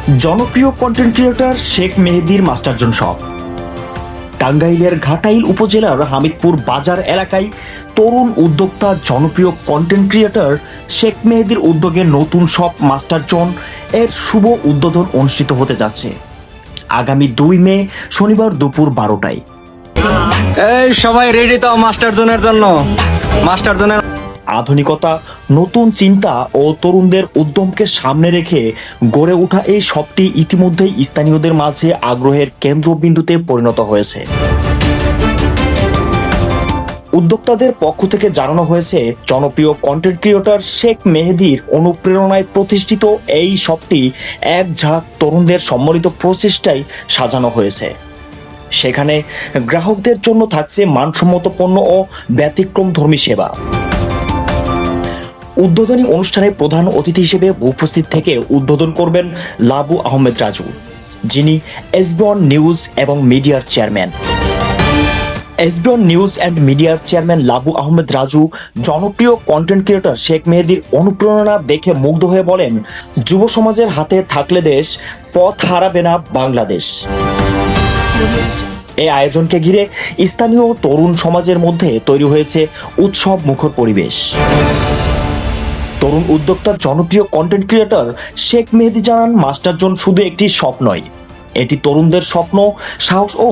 জনপ্রিয় content creator Sheikh মেহেদীর মাস্টারজন shop. টাঙ্গাইলের ঘাটাইল উপজেলার হামিদপুর বাজার এলাকায় তরুণ উদ্যোক্তা জনপ্রিয় কন্টেন্ট ক্রিয়েটর শেখ মেহেদীর উদ্যোগে নতুন শপ মাস্টারজন এর শুভ উদ্বোধন অনুষ্ঠিত হতে যাচ্ছে আগামী 2 মে শনিবার দুপুর 12টায়। এই সবাই রেডি তো মাস্টারজনের জন্য। মাস্টারজনের আধুনিকতা, নতুন চিন্তা ও তরুণদের উদ্যমকে সামনে রেখে গড়ে ওঠা এই শপটি ইতিমধ্যেই স্থানীয়দের মাঝে আগ্রহের কেন্দ্রবিন্দুতে পরিণত হয়েছে। উদ্যোক্তাদের পক্ষ থেকে জানানো হয়েছে, জনপ্রিয় কন্টেন্ট ক্রিয়েটর শেখ মেহেদীর অনুপ্রেরণায় প্রতিষ্ঠিত এই শপটি এক ঝাঁক তরুণদের সম্মিলিত প্রচেষ্টায় সাজানো হয়েছে। সেখানে গ্রাহকদের জন্য থাকছে মানসম্মত পণ্য ও ব্যতিক্রমধর্মী সেবা। উদ্বোধনী অনুষ্ঠানে প্রধান অতিথি হিসেবে উপস্থিত থেকে উদ্বোধন করবেন লাবু আহমেদ রাজু, যিনি এসবিওন নিউজ এবং মিডিয়ার চেয়ারম্যান। এসবিওন নিউজ অ্যান্ড মিডিয়ার চেয়ারম্যান লাবু আহমেদ রাজু জনপ্রিয় কন্টেন্ট ক্রিয়েটর শেখ মেহেদীর অনুপ্রেরণা দেখে মুগ্ধ হয়ে বলেন, যুব সমাজের হাতে থাকলে দেশ, পথ হারাবে না বাংলাদেশ। এই আয়োজনকে ঘিরে স্থানীয় তরুণ সমাজের মধ্যে তৈরি হয়েছে উৎসব মুখর পরিবেশ। তরুণ উদ্যোক্তা জনপ্রিয় কন্টেন্ট ক্রিয়েটর শেখ মেহেদী জানান, মাস্টারজন শুধু একটি শপ নয়, এটি তরুণদের স্বপ্ন, সাহস ও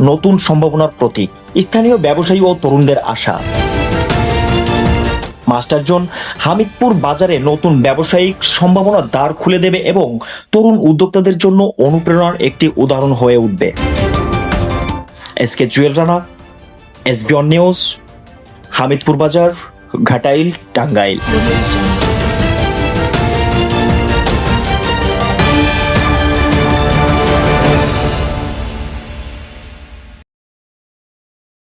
নতুন সম্ভাবনার প্রতীক, স্থানীয় ব্যবসায়ী ও তরুণদের আশা। মাস্টারজন হামিদপুর বাজারে নতুন ব্যবসায়িক সম্ভাবনার দ্বার খুলে দেবে এবং তরুণ উদ্যোক্তাদের জন্য অনুপ্রেরণার একটি উদাহরণ হয়ে উঠবে। এসকে জুয়েল রানা, এসবিওন নিউজ, হামিদপুর বাজার, ঘাটাইল, টাঙ্গাইল।